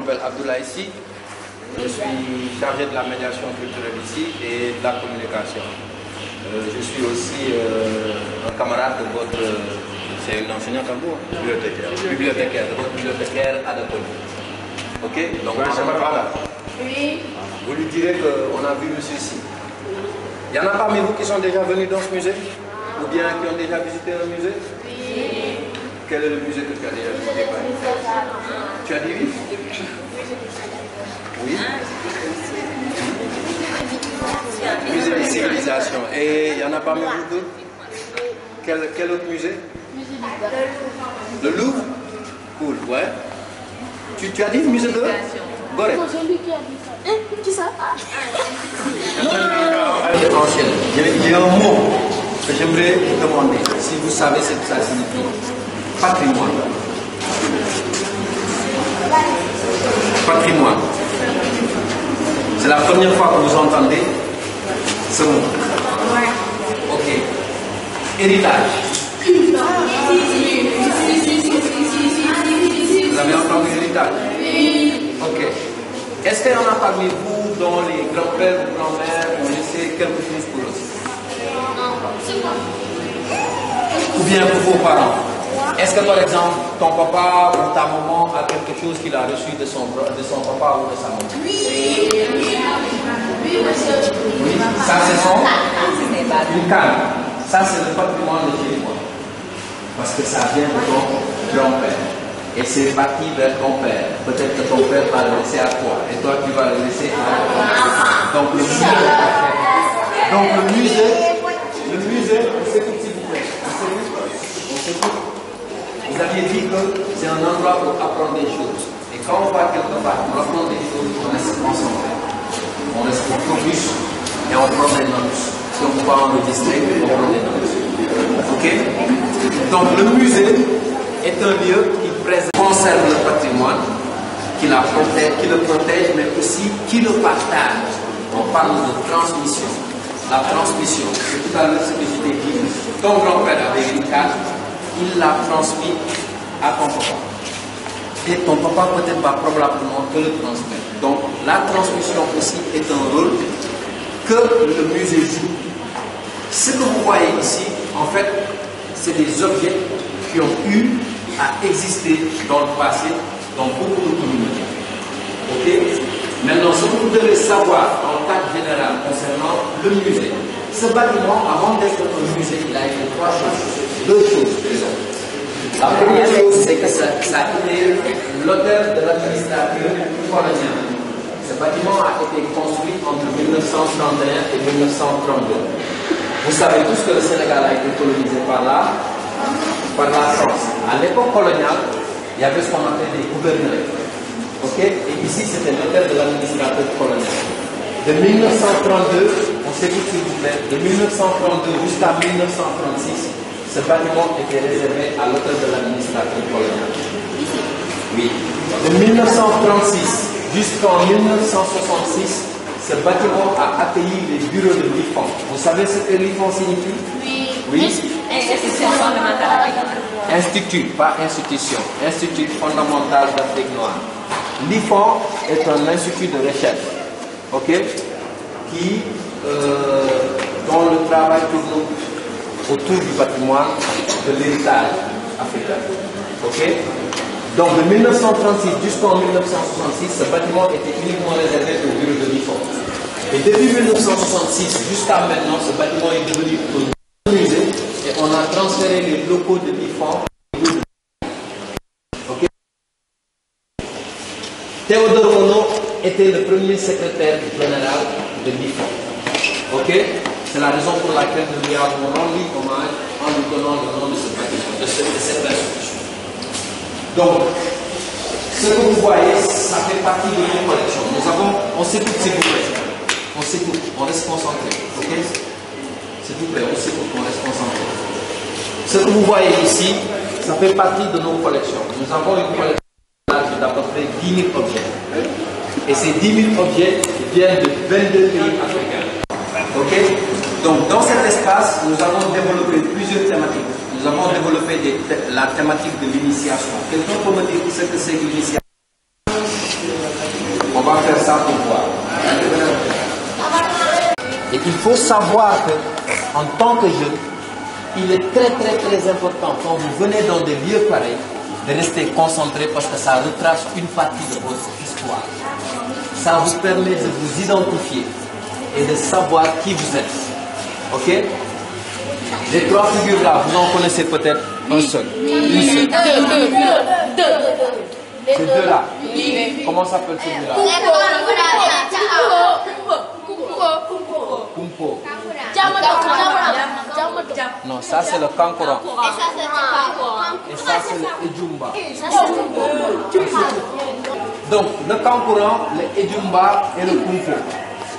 m'appelle Abdoulaye Sy. Je suis chargé de la médiation culturelle ici et de la communication. Je suis aussi un camarade de votre... C'est une enseignante en bout, bibliothécaire. Bibliothécaire, de votre bibliothécaire à Adapoli. Ok? Donc, oui. Vous lui direz qu'on a vu monsieur ici. Il y en a parmi vous qui sont déjà venus dans ce musée? Ou bien qui ont déjà visité le musée? Oui. Quel est le musée que tu as déjà visité? Tu as dit oui? Oui. Musée des civilisations. Et il y en a parmi vous d'autres? Quel autre musée? Le Louvre. Cool, ouais. Tu as dit musée de Gorée? Non, c'est lui qui a dit ça. Qui ça? Il y a un mot que j'aimerais vous demander, si vous savez ce que ça signifie. Patrimoine. Patrimoine. C'est la première fois que vous entendez ce mot. Ok. Héritage. Vous avez entendu héritage? Oui. Ok. Est-ce qu'il y en a parmi vous dont les grands-pères ou grands-mères ont laissé quelque chose pour eux? Ou bien pour vos parents? Est-ce que par exemple ton papa ou ta maman a quelque chose qu'il a reçu de son papa ou de sa maman? Oui. Oui. Ça c'est une canne. Ça c'est le patrimoine de chez moi. Parce que ça vient de ton grand-père. Et c'est parti vers ton père. Peut-être que ton père va le laisser à toi. Et toi, tu vas le laisser à toi. Donc le musée, on s'écoute s'il vous plaît. On s'écoute. Vous aviez dit que c'est un endroit pour apprendre des choses. Et quand on va quelque part pour apprendre des choses, on reste concentré. On reste focus et on prend des notes. Si on va enregistrer, on prend des notes. Ok? Donc le musée est un lieu qui conserve le patrimoine, qui le protège, mais aussi qui le partage. On parle de transmission. La transmission, c'est tout à l'heure ce que je t'ai dit. Ton grand-père avait une carte, il l'a transmis à ton papa. Et ton papa peut-être va probablement te le transmettre. Donc la transmission aussi est un rôle que le musée joue. Ce que vous voyez ici, en fait, c'est des objets qui ont eu à exister dans le passé dans beaucoup de communautés. Ok? Maintenant, ce que vous devez savoir en cadre général concernant le musée, ce bâtiment, avant d'être un musée, il a été deux choses. La première chose, c'est que ça a été l'hôtel de l'administrateur colonial. Ce bâtiment a été construit entre 1931 et 1932. Vous savez tous que le Sénégal a été colonisé par la France. À l'époque coloniale, il y avait ce qu'on appelait des gouverneurs. Ok? Et ici, c'était l'hôtel de l'administrateur colonial. De 1932, on s'écoute s'il vous plaît, de 1932 jusqu'à 1936, ce bâtiment était réservé à l'hôtel de l'administrateur colonial. Oui. De 1936 jusqu'en 1966, ce bâtiment a accueilli les bureaux de l'IFAN. Vous savez ce que l'IFAN signifie? Oui. Oui. Institut fondamental. Institut, pas institution. Institut fondamental d'Afrique noire. L'IFAN est un institut de recherche, ok, qui, dont le travail tourne autour du patrimoine de l'héritage africain, ok. Donc de 1936 jusqu'en 1966, ce bâtiment était uniquement réservé au bureau de l'IFAN. Et depuis 1966 jusqu'à maintenant, ce bâtiment est devenu un musée et on a transféré les locaux de l'IFAN. Théodore Monod était le premier secrétaire général de l'IFAN. Ok? C'est la raison pour laquelle nous lui avons rendu hommage en lui donnant le nom de ce bâtiment, de cette institution. Donc, ce que vous voyez, ça fait partie de nos collections. On s'écoute s'il vous plaît. On s'écoute, on reste concentré. Ok? S'il vous plaît, on s'écoute, on reste concentré. Ce que vous voyez ici, ça fait partie de nos collections. Nous avons une collection d'à peu près 10 000 objets. Et ces 10 000 objets viennent de 22 pays africains. Ok? Donc, dans cet espace, nous avons développé plusieurs thématiques. Nous avons développé la thématique de l'initiation. Quelqu'un peut me dire ce que c'est l'initiation? va faire ça pour voir. Et il faut savoir que, en tant que jeune, il est très important quand vous venez dans des lieux pareils de rester concentré parce que ça retrace une partie de votre histoire. Ça vous permet de vous identifier et de savoir qui vous êtes. Ok? Les trois figures là, vous en connaissez peut-être un seul. Une seule. Ces deux là. Comment s'appelle celui-là? Kumpo. Non, ça c'est le Kankoran. Et ça c'est le Ejumba. Donc, le Kankoran, le Ejumba et le Kumpo.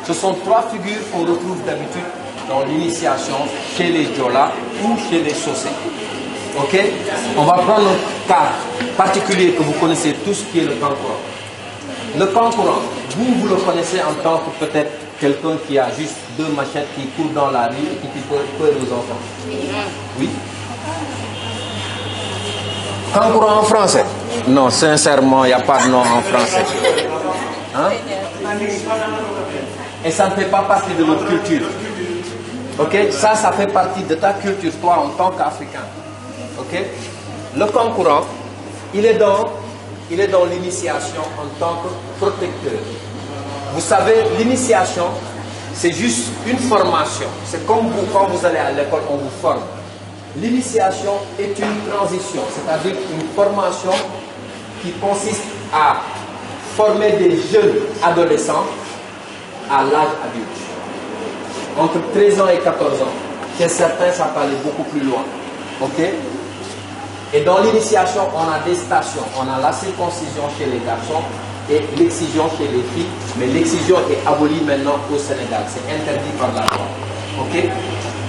Ce sont trois figures qu'on retrouve d'habitude dans l'initiation chez les Diola ou chez les Socé. Ok? On va prendre un cas particulier que vous connaissez tous qui est le Kankoran. Le Kankoran, vous le connaissez en tant que peut-être quelqu'un qui a juste deux machettes qui courent dans la rue et qui fait peur aux enfants. Oui? Kankoran en français? Non, sincèrement, il n'y a pas de nom en français. Hein? Et ça ne fait pas partie de notre culture. Ok? Ça fait partie de ta culture, toi, en tant qu'Africain. Ok? Le Kankoran, il est dans l'initiation en tant que protecteur. Vous savez, l'initiation, c'est juste une formation. C'est comme vous, quand vous allez à l'école, on vous forme. L'initiation est une transition, c'est-à-dire une formation qui consiste à former des jeunes adolescents à l'âge adulte. Entre 13 ans et 14 ans. Chez certains, ça peut aller beaucoup plus loin. Ok? Et dans l'initiation, on a des stations. On a la circoncision chez les garçons et l'excision chez les filles. Mais l'excision est abolie maintenant au Sénégal. C'est interdit par la loi. Ok?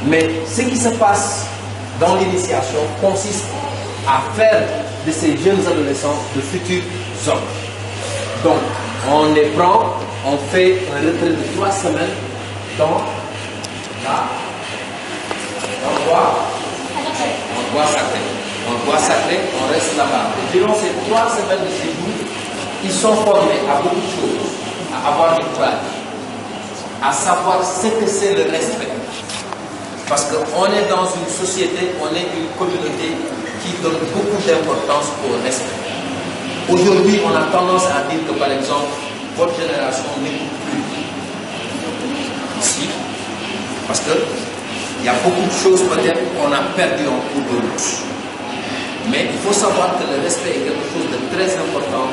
Mais ce qui se passe dans l'initiation consiste à faire de ces jeunes adolescents de futurs hommes. Donc, on les prend, on fait un retrait de 3 semaines dans bois sacré. On bois sacré, on reste là-bas. Et durant ces 3 semaines de séjour, ils sont formés à beaucoup de choses, à avoir du courage, à savoir ce que c'est le respect. Parce qu'on est dans une société, on est une communauté qui donne beaucoup d'importance au respect. Aujourd'hui, on a tendance à dire que, par exemple, votre génération n'écoute plus. Si, parce qu'il y a beaucoup de choses peut-être qu'on a perdues en cours de route. Mais il faut savoir que le respect est quelque chose de très important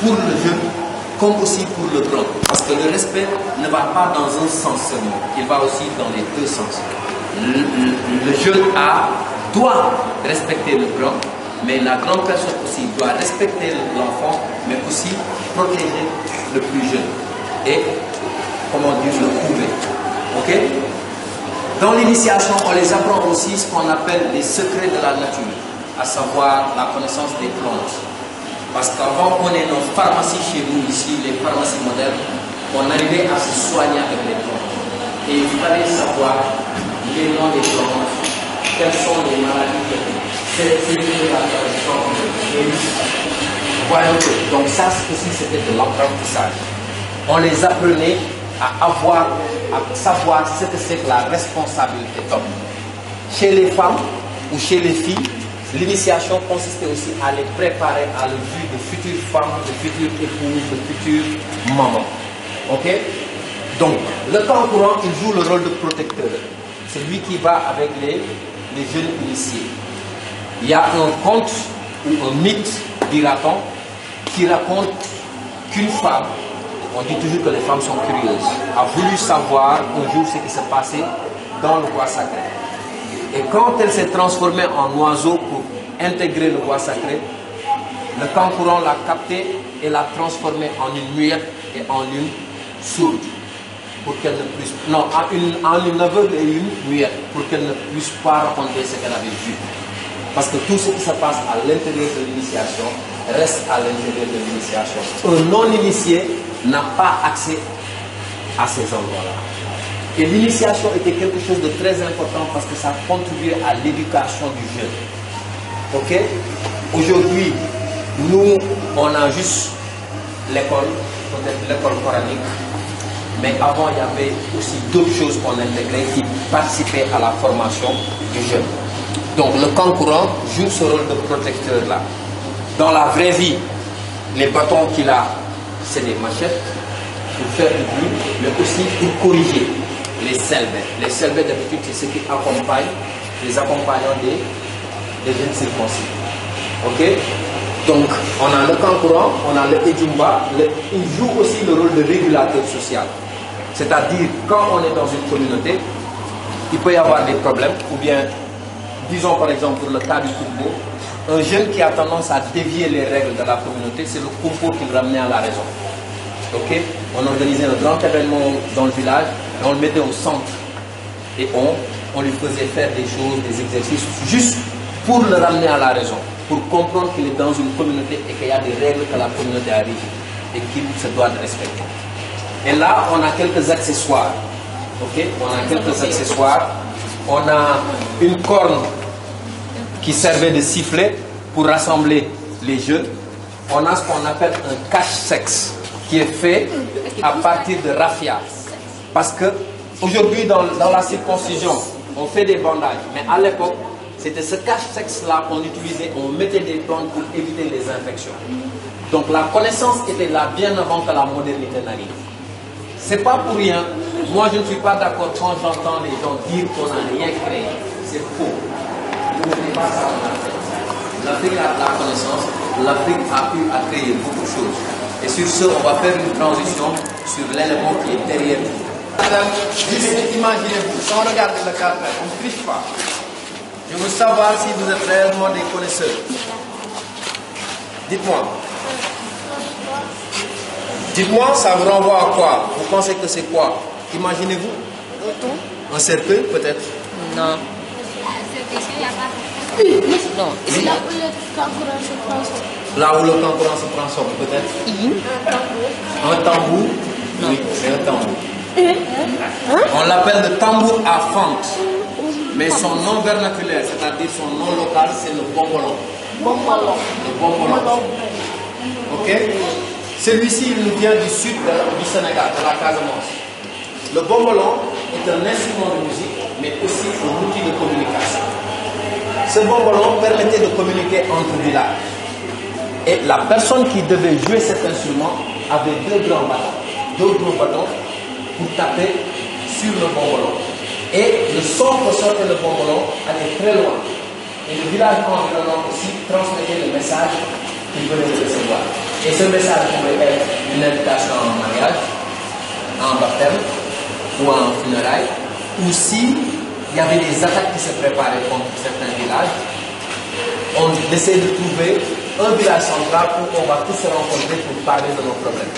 pour le jeune, comme aussi pour le grand. Parce que le respect ne va pas dans un sens seulement, il va aussi dans les deux sens. Le jeune doit respecter le grand, mais la grande personne aussi doit respecter l'enfant, mais aussi protéger le plus jeune. Et, comment dire, le couver. Ok? Dans l'initiation, on les apprend aussi ce qu'on appelle les secrets de la nature, à savoir la connaissance des plantes. Parce qu'avant, on est dans nos pharmacies chez nous, ici, les pharmacies modernes, on arrivait à se soigner avec les plantes. Et il fallait savoir les noms des plantes, quelles sont les maladies que c'est la tradition de. Donc ça aussi, c'était de l'apprentissage. On les apprenait à savoir ce que c'est que la responsabilité d'homme. Chez les femmes ou chez les filles, l'initiation consistait aussi à les préparer à la vue de futures femmes, de futures épouses, de futures mamans. Ok? Donc, le Kankoran, il joue le rôle de protecteur. C'est lui qui va avec les jeunes initiés. Il y a un conte ou un mythe, dira-t-on, qui raconte qu'une femme, on dit toujours que les femmes sont curieuses, a voulu savoir un jour ce qui s'est passé dans le bois sacré. Et quand elle s'est transformée en oiseau pour intégrer le bois sacré, le Kankoran l'a captée et l'a transformée en une muette et en une sourde. Pour qu'elle ne puisse... Non, en une aveugle et une muette, pour qu'elle ne puisse pas raconter ce qu'elle avait vu. Parce que tout ce qui se passe à l'intérieur de l'initiation reste à l'intérieur de l'initiation. Un non-initié n'a pas accès à ces endroits-là. Et l'initiation était quelque chose de très important parce que ça contribuait à l'éducation du jeune. Ok? Aujourd'hui, nous, on a juste l'école, peut-être l'école coranique, mais avant, il y avait aussi d'autres choses qu'on intégrait qui participaient à la formation du jeune. Donc le camp courant joue ce rôle de protecteur-là. Dans la vraie vie, les bâtons qu'il a, c'est des machettes pour faire du bruit, mais aussi pour corriger les selbes. Les selbes, d'habitude, c'est ce qui accompagne les accompagnants des jeunes circoncis. Ok? Donc, on a le camp courant, on a le Ejumba, il joue aussi le rôle de régulateur social. C'est-à-dire, quand on est dans une communauté, il peut y avoir des problèmes, ou bien, disons par exemple pour le cas du football, un jeune qui a tendance à dévier les règles de la communauté, c'est le concours qui le ramenait à la raison. Ok? On organisait un grand événement dans le village, et on le mettait au centre. Et on lui faisait faire des choses, des exercices, juste pour le ramener à la raison, pour comprendre qu'il est dans une communauté et qu'il y a des règles que la communauté a régies et qu'il se doit de respecter. Et là, on a quelques accessoires. Ok? On a quelques accessoires. On a une corne qui servait de sifflet pour rassembler les jeunes. On a ce qu'on appelle un cache-sexe qui est fait à partir de raffia. Parce que aujourd'hui, dans la circoncision, on fait des bandages. Mais à l'époque, c'était ce cache-sexe-là qu'on utilisait. On mettait des plantes pour éviter les infections. Donc la connaissance était là bien avant que la modernité n'arrive. C'est pas pour rien. Moi, je ne suis pas d'accord quand j'entends les gens dire qu'on n'a rien créé. C'est faux. Vous ne pas ça qu'on a fait. L'Afrique a la connaissance. L'Afrique a pu créer beaucoup de choses. Et sur ce, on va faire une transition sur l'élément qui est derrière nous. Juste imaginez-vous, sans regarder le cadre, on ne triche pas. Je veux savoir si vous êtes réellement des connaisseurs. Dites-moi. Dites-moi, ça vous renvoie à quoi? Vous pensez que c'est quoi? Imaginez-vous. Un cercueil, peut-être? Non. Non. C'est là où le camp courant se transforme. Là où le camp courant se transforme, peut-être? Un tambour? Non. Oui, c'est un tambour. On l'appelle le tambour à fente. Mais son nom vernaculaire, c'est-à-dire son nom local, c'est le bombolon. Le bombolon. Ok? Celui-ci, il nous vient du sud du Sénégal, de la Casamance. Le bombolon est un instrument de musique, mais aussi un outil de communication. Ce bombolon permettait de communiquer entre villages. Et la personne qui devait jouer cet instrument avait deux gros bâtons pour taper sur le bombolon. Et le son que sortait le bombolon allait très loin. Et le village environnant aussi transmettait le message qu'il venait de recevoir. Et ce message pouvait être une invitation à un mariage, à un baptême ou à un funérail. Ou si il y avait des attaques qui se préparaient contre certains villages, on essayait de trouver un village central où on va tous se rencontrer pour parler de nos problèmes.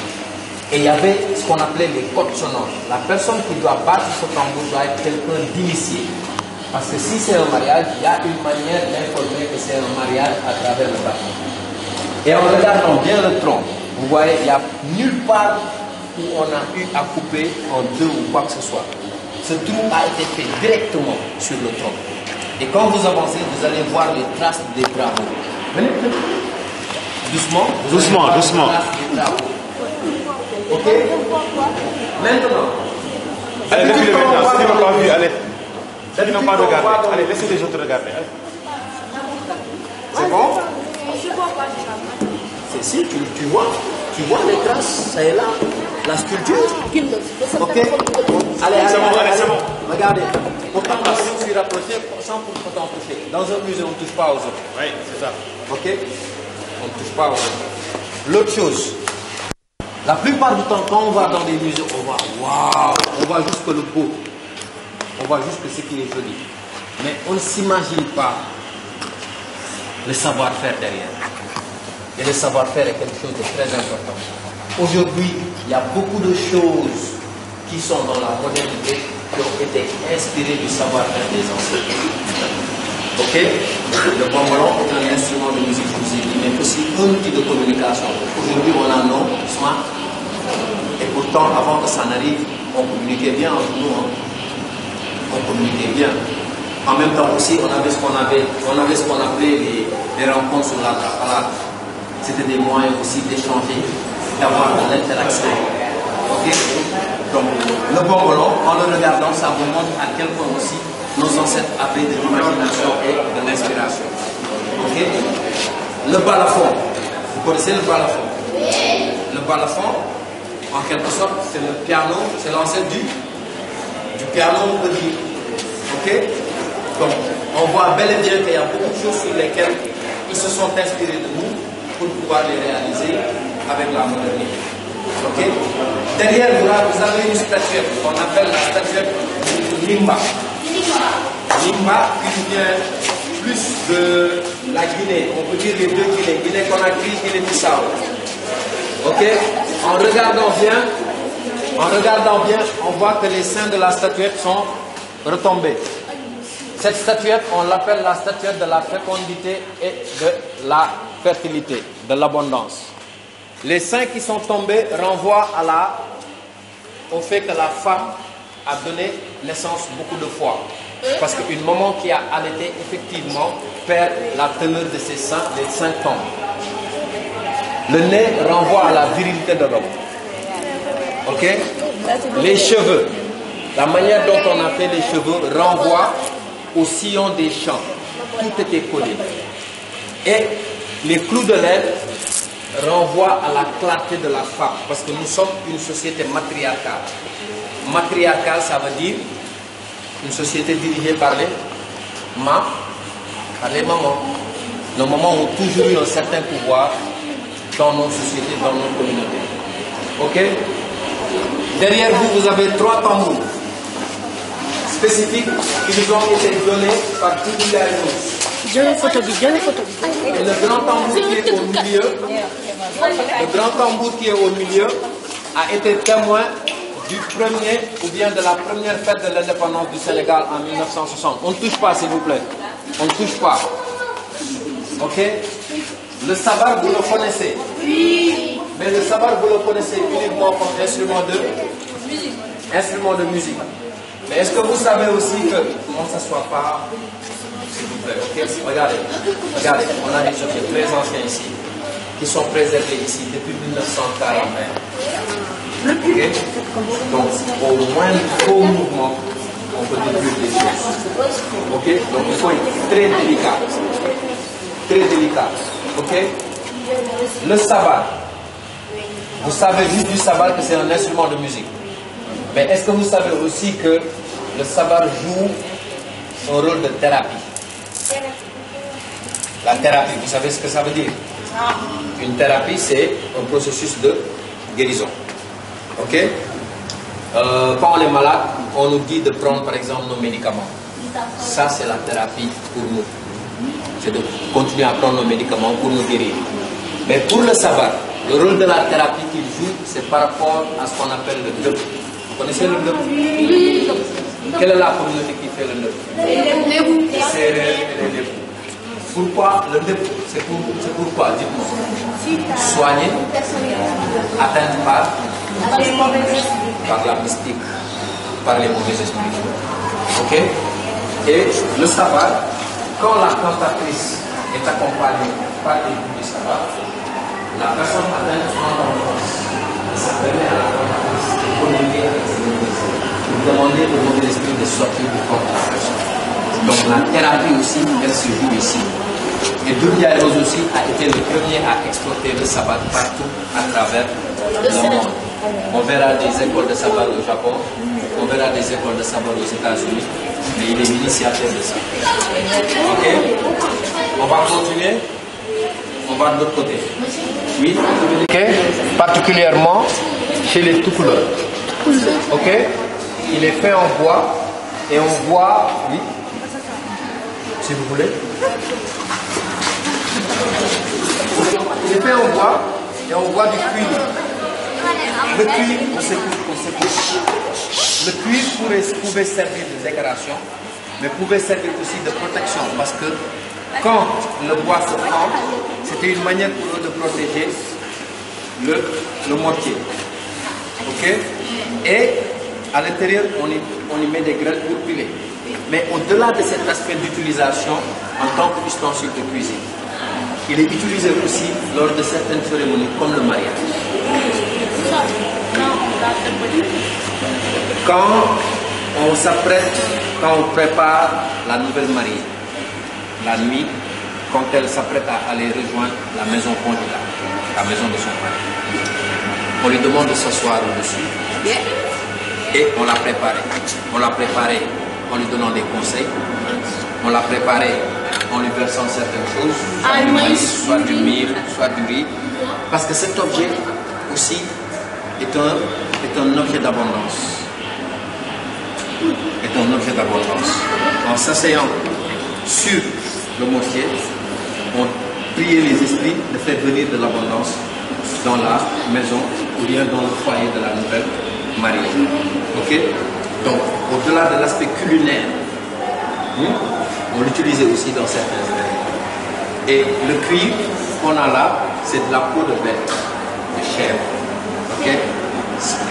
Et il y avait ce qu'on appelait les codes sonores. La personne qui doit battre ce tambour doit être quelqu'un d'initié. Parce que si c'est un mariage, il y a une manière d'informer que c'est un mariage à travers le bâton. Et en regardant bien le tronc, vous voyez, il n'y a nulle part où on a eu à couper en deux ou quoi que ce soit. Ce trou a été fait directement sur le tronc. Et quand vous avancez, vous allez voir les traces des travaux. Venez, venez. Doucement. Doucement, doucement. Les traces des travaux. Ok? Maintenant. Allez, levez-le maintenant. Ceux qui n'ont pas vu, allez. Ceux qui n'ont pas D'habitude, regardé, allez, laissez les autres regarder. Allez. C'est bon? C'est si, tu vois les traces, ça est là, la sculpture. Ok? Allez, C'est bon, allez, c'est bon. Regardez, pourtant je me suis rapproché sans pour autant toucher. Dans un musée, on ne touche pas aux autres. Oui, c'est ça. Ok? On ne touche pas aux autres. L'autre chose, la plupart du temps, quand on va dans des musées, on voit waouh, on voit juste que le beau, on voit juste que ce qui est joli. Mais on ne s'imagine pas le savoir-faire derrière. Et le savoir-faire est quelque chose de très important. Aujourd'hui, il y a beaucoup de choses qui sont dans la modernité qui ont été inspirées du savoir-faire des anciens. Ok? Le bombolon est un instrument de musique, je vous ai dit, mais aussi un outil de communication. Aujourd'hui, on a un nom, smart. Et pourtant, avant que ça n'arrive, on communiquait bien entre nous. Hein. On communiquait bien. En même temps aussi, on avait ce qu'on appelait les rencontres sur la parade. C'était des moyens aussi d'échanger d'avoir de l'interaction. Ok? Donc, le bonbon, en le regardant, ça vous montre à quel point aussi nos ancêtres avaient de l'imagination et de l'inspiration. Ok? Le balafon. Vous connaissez le balafon? Le balafon, en quelque sorte, c'est le piano, c'est l'ancêtre du piano, on peut dire. Ok? Donc, on voit bel et bien qu'il y a beaucoup de choses sur lesquelles ils se sont inspirés de nous pour pouvoir les réaliser avec la modernité. Ok? Derrière vous, vous avez une statuette qu'on appelle la statuette Nimba. Nimba qui vient plus de la Guinée. On peut dire les deux Guinées, Guinée-Conakry et Guinée-Bissau. Ok? En regardant bien, on voit que les seins de la statuette sont retombés. Cette statuette, on l'appelle la statuette de la fécondité et de la fertilité, de l'abondance. Les seins qui sont tombés renvoient au fait que la femme a donné naissance beaucoup de fois. Parce qu'une maman qui a allaité, effectivement, perd la teneur de ses seins, les seins tombent. Le nez renvoie à la virilité de l'homme. Ok? Les cheveux, la manière dont on a fait les cheveux renvoie au sillon des champs. Tout était collé. Et les clous de lèvres renvoient à la clarté de la femme. Parce que nous sommes une société matriarcale. Matriarcale, ça veut dire une société dirigée par les mamans. Nos mamans ont toujours eu un certain pouvoir dans nos sociétés, dans nos communautés. Ok? Derrière vous, vous avez 3 tambours spécifiques qui nous ont été donnés par tous les Et le grand tambour qui est au milieu, a été témoin du premier ou bien de la première fête de l'indépendance du Sénégal en 1960. On ne touche pas, s'il vous plaît. On ne touche pas. Ok? Le sabar, vous le connaissez. Oui. Mais le sabar, vous le connaissez uniquement comme instrument de musique. Mais est-ce que vous savez aussi que... Non, ça ne soit pas... S'il vous plaît, ok? Regardez, on a des choses très anciens ici, qui sont préservés ici depuis 1940. Okay? Donc, au moins faux mouvement, on peut détruire des choses. Ok? Donc, il faut être très délicat. Très délicat. Ok? Le sabar. Vous savez juste du sabar que c'est un instrument de musique. Mais est-ce que vous savez aussi que le sabar joue un rôle de thérapie? La thérapie, vous savez ce que ça veut dire? Une thérapie, c'est un processus de guérison. Ok? Quand on est malade, on nous dit de prendre par exemple nos médicaments. Ça, c'est la thérapie pour nous. C'est de continuer à prendre nos médicaments pour nous guérir. Mais pour le sabar, le rôle de la thérapie qu'il joue, c'est par rapport à ce qu'on appelle le ndeup. Vous connaissez le ndeup? Quelle est la communauté qui fait le ndeup? Les Sérères et les Lébou. Pourquoi le ndeup? C'est pourquoi? Dites-moi. Soigner, atteindre par la mystique, par les mauvais esprits. Ok? Et le sabar, quand la cantatrice est accompagnée par les bouts du sabar, la personne atteint en enfance. Ça permet à la cantatrice de communiquer avec ses mauvais esprits, de demander aux mauvais esprits de sortir du corps de la personne. Donc la thérapie aussi, elle se joue ici. Et Doumbia Rose aussi a été le premier à exploiter le sabbat partout à travers le monde. On verra des écoles de sabbat au Japon, on verra des écoles de sabbat aux États-Unis, mais il est l'initiateur de ça. Ok? On va continuer. On va de l'autre côté. Oui? Ok? Particulièrement chez les tout couleurs. Ok? Il est fait en bois et on voit, oui, si vous voulez. Il est fait en bois et on voit du cuir. Le cuir, on s'écoute. Le cuir pouvait servir de décoration, mais pouvait servir aussi de protection parce que quand le bois se prend, c'était une manière pour eux de protéger le mortier. Ok? Et à l'intérieur, on y met des graines pour piler. Mais au-delà de cet aspect d'utilisation en tant qu'ustensile de cuisine, il est utilisé aussi lors de certaines cérémonies comme le mariage. Quand on s'apprête, quand on prépare la nouvelle mariée, la nuit, quand elle s'apprête à aller rejoindre la maison conjugale, la maison de son mari, on lui demande de s'asseoir au-dessus et on l'a préparée. On l'a préparée en lui donnant des conseils, on l'a préparée en lui versant certaines choses, soit du maïs, soit du mil, soit du riz, parce que cet objet aussi est un objet d'abondance. Est un objet d'abondance. En s'asseyant sur le mortier, on priait les esprits de faire venir de l'abondance dans la maison ou bien dans le foyer de la nouvelle mariée. Ok? Donc, au-delà de l'aspect culinaire, on l'utilisait aussi dans certains aspects. Et le cuir qu'on a là, c'est de la peau de bête, de chèvre. Ok?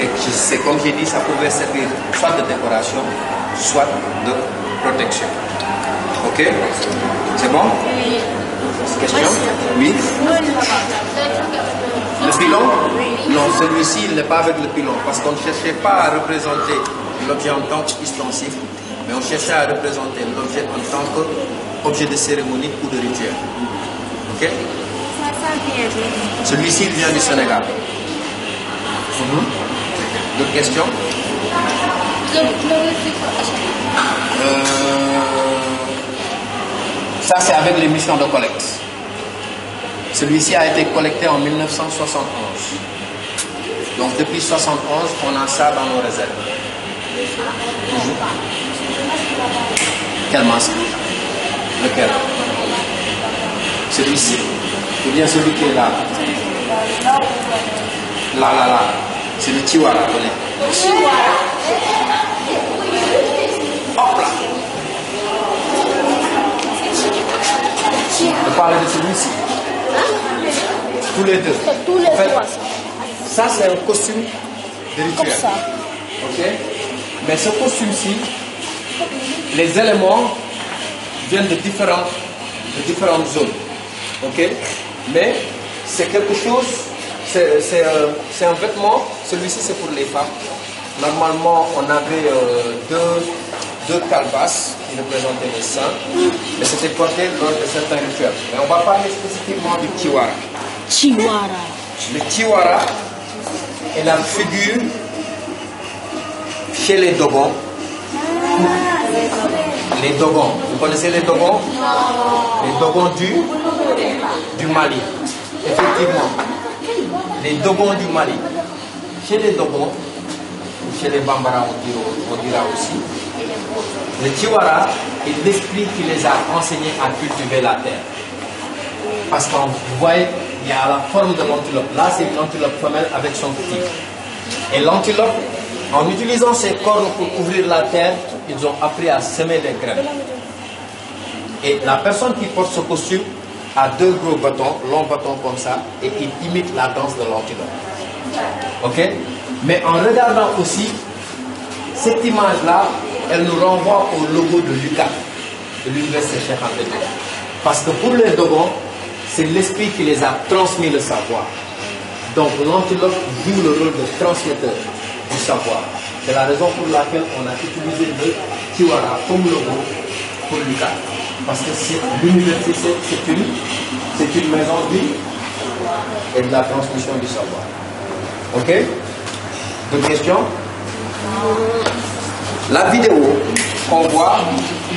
Et c'est comme j'ai dit, ça pouvait servir soit de décoration, soit de protection. Ok? C'est bon? Question? Oui? Le pilon? Non, celui-ci, il n'est pas avec le pilon, parce qu'on ne cherchait pas à représenter l'objet en tant qu'ustensile, mais on cherchait à représenter l'objet en tant qu'objet de cérémonie ou de rituel. Ok? Celui-ci, il vient du Sénégal. D'autres questions? Ça, c'est avec les missions de collecte. Celui-ci a été collecté en 1971. Donc, depuis 1971, on a ça dans nos réserves. Quel masque? Lequel? Celui-ci? Ou bien celui qui est là? Là. C'est le Tiwara, Hop là! Je parle de celui-ci. Tous les deux. Tous les en fait, trois. ça, c'est un costume de rituel. Comme ça. Ok? Mais ce costume-ci, les éléments viennent de différentes zones. Ok? Mais c'est quelque chose, c'est un vêtement, celui-ci c'est pour les femmes. Normalement, on avait deux calebasses qui représentaient les seins, mais c'était porté lors de certains rituels. Mais on va parler spécifiquement du Tiwara. Tiwara. Le Tiwara est la figure chez les Dogons. Les Dogons, vous connaissez les Dogons? Les Dogons du Mali. Effectivement, les Dogons du Mali. Chez les Dogons, ou chez les Bambara, on dira aussi, le Tiwara est l'esprit qui les a enseignés à cultiver la terre. Parce qu'on voit, il y a la forme de l'antilope. Là, c'est une antilope femelle avec son petit. Et l'antilope, en utilisant ses cornes pour couvrir la terre, ils ont appris à semer des graines. Et la personne qui porte ce costume a deux gros bâtons, longs bâtons comme ça, et il imite la danse de l'antilope. Ok? Mais en regardant aussi, cette image-là, elle nous renvoie au logo de l'UCAD, de l'Université Cheikh Anta Diop. Parce que pour les Dogons, c'est l'esprit qui les a transmis le savoir. Donc l'antilope joue le rôle de transmetteur du savoir. C'est la raison pour laquelle on a utilisé le Tiwara comme logo pour l'UCAD. Parce que l'université, c'est une maison de vie et de la transmission du savoir. Ok? D'autres questions? La vidéo qu'on voit,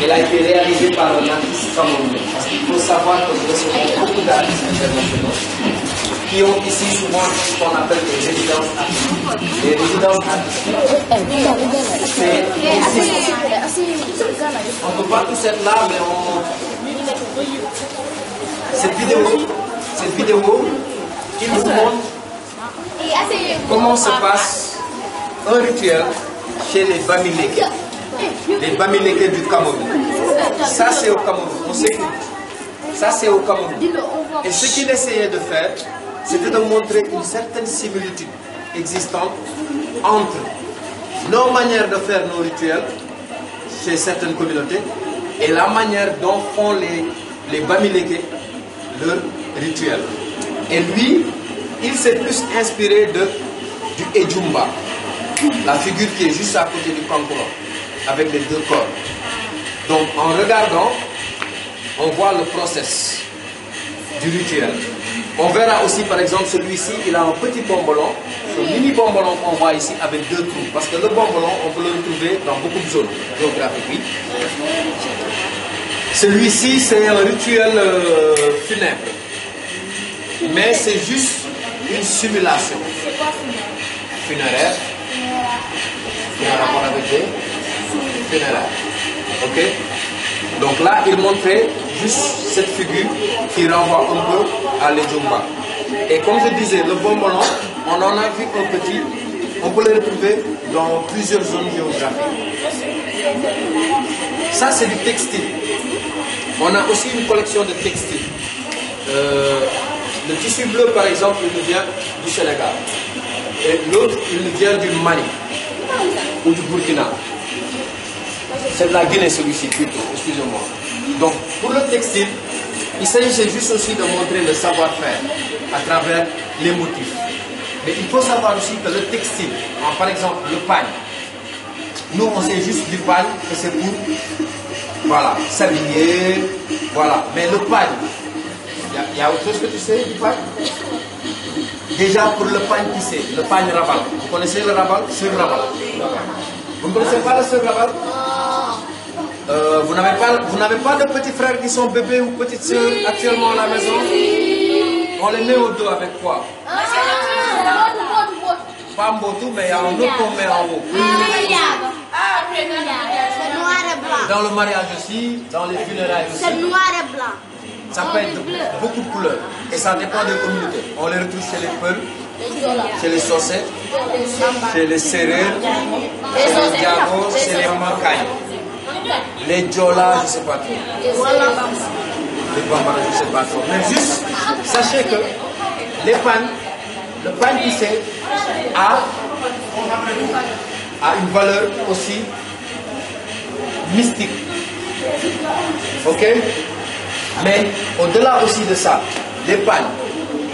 elle a été réalisée par un artiste camerounais. Parce qu'il faut savoir que nous recevons beaucoup d'artistes internationaux qui ont ici souvent ce qu'on appelle des résidences artistiques. Les résidences artistiques, on ne peut pas tous être là, mais cette vidéo, il nous montre comment se passe un rituel chez les Bamileke. Les Bamileke du Cameroun. Ça, c'est au Cameroun. On s'écoute. Ça, c'est au Cameroun. Et ce qu'il essayait de faire, c'était de montrer une certaine similitude existante entre nos manières de faire nos rituels chez certaines communautés et la manière dont font les Bamileke leur rituel. Et lui, il s'est plus inspiré du Ejumba, la figure qui est juste à côté du Kankuran, avec les deux corps. Donc en regardant, on voit le process du rituel. On verra aussi par exemple celui-ci, il a un petit bombolon, un mini bombolon qu'on voit ici avec deux trous. Parce que le bombolon, on peut le retrouver dans beaucoup de zones géographiques. Oui. Celui-ci, c'est un rituel funèbre. Mais c'est juste une simulation. C'est quoi Funéraire. Qui a un rapport avec les funéraires. Ok? Donc là, il montrait juste cette figure qui renvoie un peu à l'Ejumba. Et comme je disais, le bombolon, on en a vu un petit, on peut le retrouver dans plusieurs zones géographiques. Ça, c'est du textile. On a aussi une collection de textiles. Le tissu bleu, par exemple, il nous vient du Sénégal. Et l'autre, il nous vient du Mali ou du Burkina. C'est de la Guinée celui-ci plutôt, excusez-moi. Donc pour le textile, il s'agissait juste aussi de montrer le savoir-faire à travers les motifs. Mais il faut savoir aussi que le textile, par exemple le pagne, nous on sait juste du pagne et c'est pour voilà, s'habiller, voilà. Mais le pagne, il y a autre chose que tu sais du pagne? Déjà pour le pagne tissé, le pagne rabal. Vous connaissez le rabal? Sur rabal. Vous ne connaissez pas le sur rabal? Vous n'avez pas de petits frères qui sont bébés ou petites soeurs actuellement à la maison? On les met au dos avec quoi? Pas mbotou, mais il y a un autre qu'on met en haut. Dans le mariage aussi, dans les funérailles aussi. C'est noir et blanc. Ça peut être beaucoup de couleurs. Et ça dépend des communautés. On les retrouve chez les Peuls, chez les Sossets, chez les Sérères, chez les Diagos, chez les Mankaï. Les Djola, je ne sais pas trop. Les Bambara, je ne sais pas trop. Mais juste, sachez que les pagnes, le pagne tissé a une valeur aussi mystique. Ok? Mais au-delà aussi de ça, les pagnes,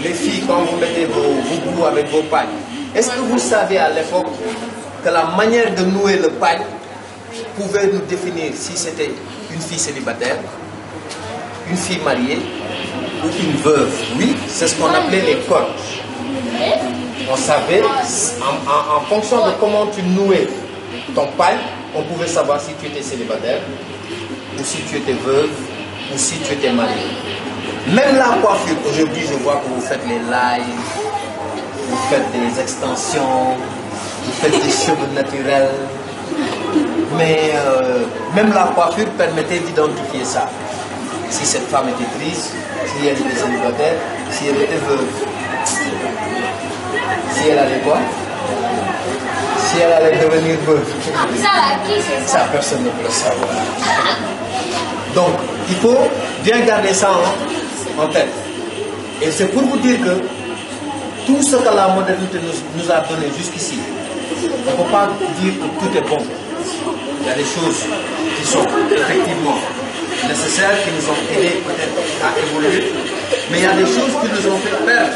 les filles, quand vous mettez vos goûts avec vos pagnes, est-ce que vous saviez à l'époque que la manière de nouer le pagne pouvait nous définir si c'était une fille célibataire, une fille mariée ou une veuve? Oui, c'est ce qu'on appelait les cordes. On savait, en fonction de comment tu nouais ton pagne, on pouvait savoir si tu étais célibataire ou si tu étais veuve ou si tu étais marié. Même la coiffure, aujourd'hui je vois que vous faites les lives, vous faites des extensions, vous faites des cheveux naturels. Mais même la coiffure permettait d'identifier ça. Si cette femme était triste, si elle était célibataire, si elle était veuve. Si elle allait quoi? Si elle allait devenir veuve. Ça, personne ne peut le savoir. Donc, il faut bien garder ça en tête. Et c'est pour vous dire que tout ce que la modernité nous a donné jusqu'ici, on ne peut pas dire que tout est bon. Il y a des choses qui sont effectivement nécessaires, qui nous ont aidés peut-être à évoluer, mais il y a des choses qui nous ont fait perdre,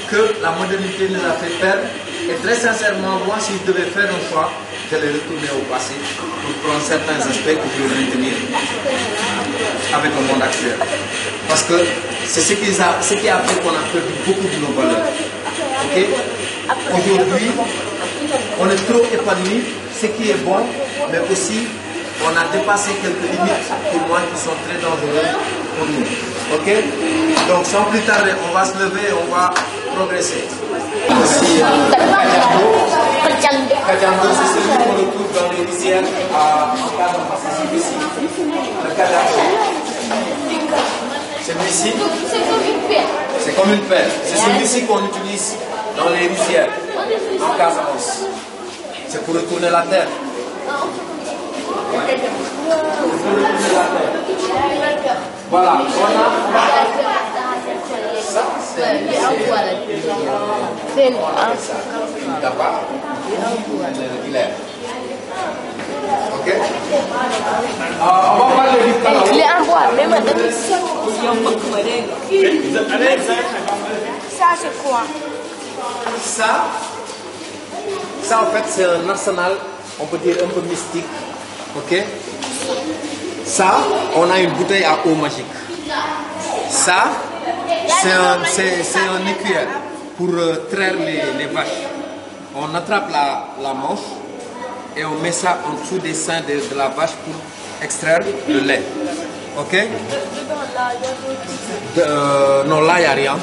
que la modernité nous a fait perdre. Et très sincèrement, moi, si je devais faire un choix, j'allais retourner au passé pour prendre certains aspects que je veux maintenir avec le monde actuel. Parce que c'est ce qui a fait qu'on a perdu beaucoup de nos valeurs. Okay? Aujourd'hui, on est trop épanoui, ce qui est bon, mais aussi on a dépassé quelques limites pour moi qui sont très dangereuses pour nous. Ok? Donc sans plus tarder, on va se lever et on va progresser. Aussi, Kajambo, c'est celui qu'on retrouve dans les rizières en cas de passage ici. Le Kajambo. Celui-ci, c'est comme une pelle. C'est celui-ci qu'on utilise dans les rizières en Casamance. C'est pour retourner la terre. Ouais. Voilà, on a ça, c'est d'abord, il est. Ok? On va parler du talent. Il est en bois, mais maintenant. Ça, c'est quoi? Ça, Ça, en fait, c'est un arsenal, on peut dire un peu mystique. Ok? Ça, on a une bouteille à eau magique. Ça, c'est un écuyer pour traire les vaches. On attrape la manche et on met ça en dessous des seins de la vache pour extraire le lait. Ok? Non, là, il n'y a rien.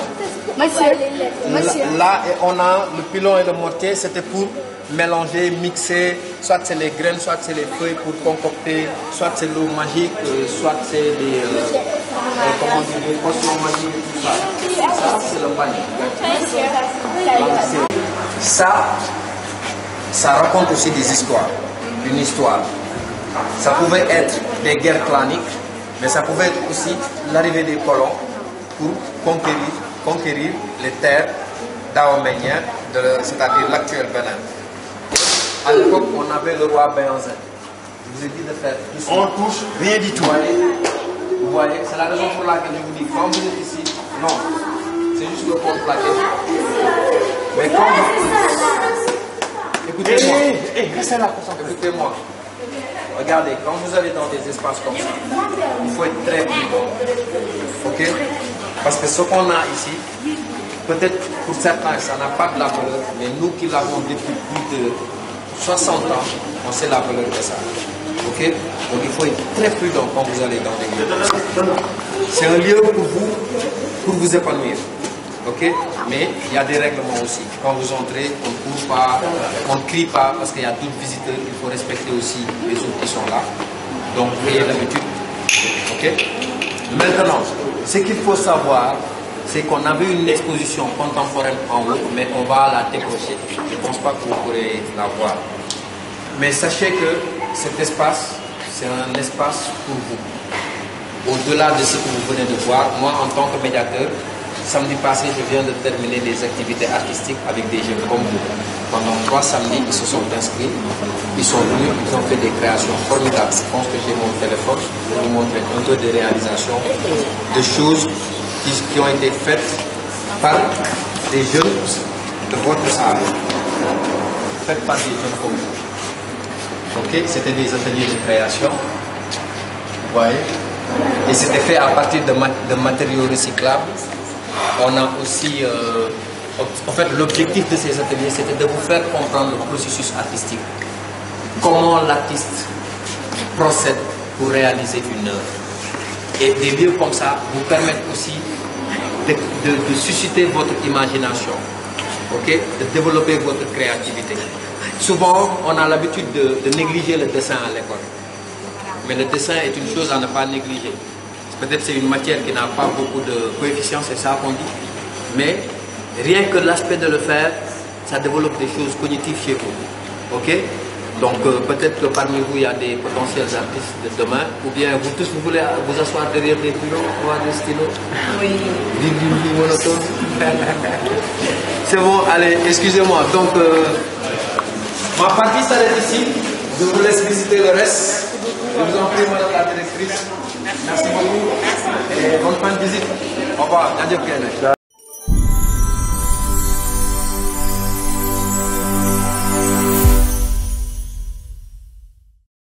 Là, on a le pilon et le mortier, c'était pour mélanger, mixer, soit c'est les graines, soit c'est les feuilles pour concocter, soit c'est l'eau magique, soit c'est des potions magiques et tout ça. Ça, c'est le panier. Ça raconte aussi des histoires, une histoire. Ça pouvait être des guerres claniques, mais ça pouvait être aussi l'arrivée des colons pour conquérir les terres dahoméniennes, c'est-à-dire l'actuel Bénin. À l'époque, on avait le roi Béanzin. Je vous ai dit de faire tout ça. On touche rien du tout. Vous voyez, c'est la raison pour laquelle je vous dis, quand vous êtes ici, non, c'est juste le compte plaqué. Mais quand vous... Écoutez-moi. Écoutez-moi. Regardez, quand vous allez dans des espaces comme ça, il faut être très prudent. Ok? Parce que ce qu'on a ici, peut-être pour certains, ça n'a pas de la valeur, mais nous qui l'avons depuis plus de 60 ans, on sait la valeur de ça. Ok? Donc il faut être très prudent quand vous allez dans des lieux. C'est un lieu pour vous épanouir. Ok? Mais il y a des règlements aussi. Quand vous entrez, on ne court pas, on ne crie pas, parce qu'il y a d'autres visiteurs, il faut respecter aussi les autres qui sont là. Donc vous ayez l'habitude. Ok? Maintenant, ce qu'il faut savoir, c'est qu'on avait une exposition contemporaine en haut, mais on va la décrocher. Je ne pense pas que vous pourrez la voir. Mais sachez que cet espace, c'est un espace pour vous. Au-delà de ce que vous venez de voir, moi en tant que médiateur, samedi passé, je viens de terminer des activités artistiques avec des jeunes comme vous. Pendant 3 samedis, ils se sont inscrits, ils sont venus, ils ont fait des créations formidables. Je pense que j'ai mon téléphone pour vous montrer un peu de réalisation, de choses qui ont été faites par des jeunes de votre âge, faites par des jeunes comme vous. Ok, c'était des ateliers de création, vous voyez, et c'était fait à partir de matériaux recyclables. On a aussi, en fait, l'objectif de ces ateliers, c'était de vous faire comprendre le processus artistique. Comment l'artiste procède pour réaliser une œuvre. Et des lieux comme ça vous permettent aussi de susciter votre imagination, okay? De développer votre créativité. Souvent, on a l'habitude de négliger le dessin à l'école. Mais le dessin est une chose à ne pas négliger. Peut-être c'est une matière qui n'a pas beaucoup de coefficients, c'est ça qu'on dit. Mais rien que l'aspect de le faire, ça développe des choses cognitives chez vous. Ok? Donc peut-être que parmi vous, il y a des potentiels artistes de demain. Ou bien vous tous, vous voulez vous asseoir derrière des bureaux, voir des stylos. Oui. Vivre une vie monotone. C'est bon, allez, excusez-moi. Donc, ma partie s'arrête ici. Je vous laisse visiter le reste. Je vous en prie, madame la directrice. Merci beaucoup. Et bonne fin de visite. Au revoir.